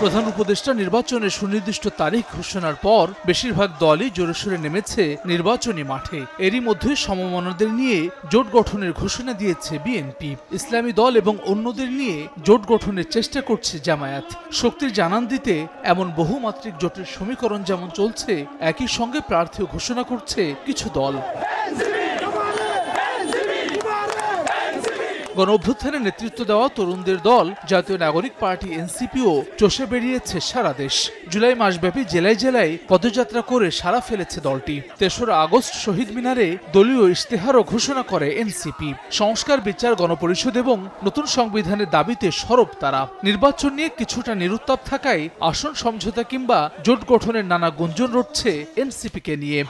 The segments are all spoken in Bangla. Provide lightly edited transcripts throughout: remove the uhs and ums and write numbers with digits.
প্রধান উপদেষ্টা নির্বাচনের সুনির্দিষ্ট তারিখ ঘোষণার পর বেশিরভাগ দলই জোরেশোরে নেমেছে নির্বাচনী মাঠে। এরই মধ্যে সমমনাদের নিয়ে জোট গঠনের ঘোষণা দিয়েছে বিএনপি। ইসলামী দল এবং অন্যদের নিয়ে জোট গঠনের চেষ্টা করছে জামায়াত। শক্তির জানান দিতে এমন বহুমাত্রিক জোটের সমীকরণ যেমন চলছে, একই সঙ্গে প্রার্থীও ঘোষণা করছে কিছু দল। গণঅভ্যুত্থানে নেতৃত্ব দেওয়া তরুণদের দল জাতীয় নাগরিক পার্টি এনসিপিও চষে বেরিয়েছে সারা দেশ। জুলাই মাসব্যাপী জেলায় জেলায় পদযাত্রা করে সাড়া ফেলেছে দলটি। ৩রা আগস্ট শহীদ মিনারে দলীয় ইশতেহারও ঘোষণা করে এনসিপি। সংস্কার, বিচার, গণপরিষদ এবং নতুন সংবিধানের দাবিতে সরব তারা। নির্বাচন নিয়ে কিছুটা নিরুত্তাপ থাকায় আসন সমঝোতা কিংবা জোট গঠনের নানা গুঞ্জন রটছে এনসিপিকে নিয়ে।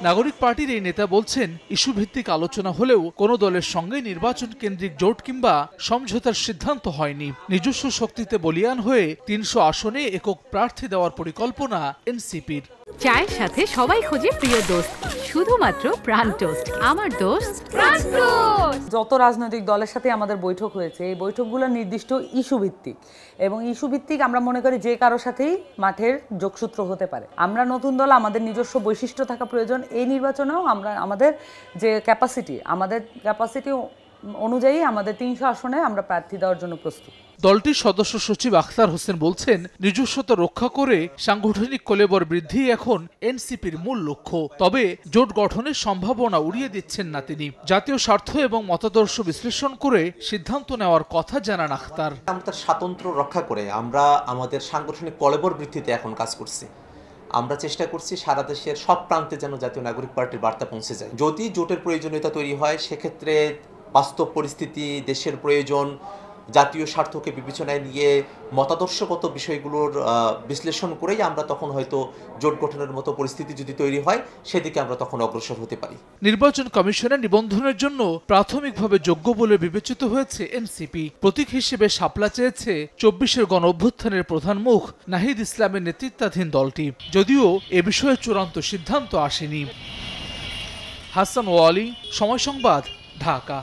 নাগরিক পার্টির এই নেতা বলছেন, ইস্যুভিত্তিক আলোচনা হলেও কোনো দলের সঙ্গে নির্বাচন কেন্দ্রিক জোট কিংবা সমঝোতার সিদ্ধান্ত হয়নি। নিজস্ব শক্তিতে বলীয়ান হয়ে ৩০০ আসনে একক প্রার্থী দেওয়ার পরিকল্পনা এনসিপির। চায়ের সাথে সবাই খোঁজে প্রিয় দোস্ত, শুধুমাত্র প্রাণ টোস্ট। আমার দোস্ত প্রাণ টোস্ট। যত রাজনৈতিক দলের সাথে আমাদের বৈঠক হয়েছে, এই বৈঠকগুলো নির্দিষ্ট ইস্যু ভিত্তিক এবং ইস্যু ভিত্তিক আমরা মনে করি যে কারোর সাথেই মাঠের যোগসূত্র হতে পারে। আমরা নতুন দল, আমাদের নিজস্ব বৈশিষ্ট্য থাকা প্রয়োজন। এই নির্বাচনেও আমরা আমাদের যে ক্যাপাসিটি অনুযায়ী আমাদের ৩০০ আসনে আমরা প্রার্থী দেওয়ার জন্য প্রস্তুত। দলটির সদস্য সচিব আখতার হোসেন বলছেন, নিজস্বতা রক্ষা করে সাংগঠনিক কলেবর বৃদ্ধি এখন এনসিপির মূল লক্ষ্য। তবে জোট গঠনের সম্ভাবনা উড়িয়ে দিচ্ছেন না তিনি। জাতীয় স্বার্থ এবং মতাদর্শ বিশ্লেষণ করে সিদ্ধান্ত নেওয়ার কথা জানান আখতার। আমরা স্বাতন্ত্র্য রক্ষা করে আমরা আমাদের সাংগঠনিক কলেবর বৃদ্ধিতে এখন কাজ করছি। আমরা চেষ্টা করছি সারা দেশের সব প্রান্তে যেন জাতীয় নাগরিক পার্টির বার্তা পৌঁছে যায়। যদি জোটের প্রয়োজনীয়তা তৈরি হয়, সেক্ষেত্রে বাস্তব পরিস্থিতি, দেশের প্রয়োজন, জাতীয় স্বার্থকে বিবেচনায় নিয়ে মতাদর্শগত বিষয়গুলোর বিশ্লেষণ করেই আমরা তখন হয়তো জোট গঠনের মতো পরিস্থিতি যদি তৈরি হয়, সেদিকে আমরা তখন অগ্রসর হতে পারি। নির্বাচন কমিশনের নিবন্ধনের জন্য প্রাথমিকভাবে যোগ্য বলে বিবেচিত হয়েছে এনসিপি। প্রতীক হিসেবে শাপলা চেয়েছে ২৪-এর গণঅভ্যুত্থানের প্রধান মুখ নাহিদ ইসলামের নেতৃত্বাধীন দলটি, যদিও এ বিষয়ে চূড়ান্ত সিদ্ধান্ত আসেনি। হাসান ওয়ালি, সময় সংবাদ, ঢাকা।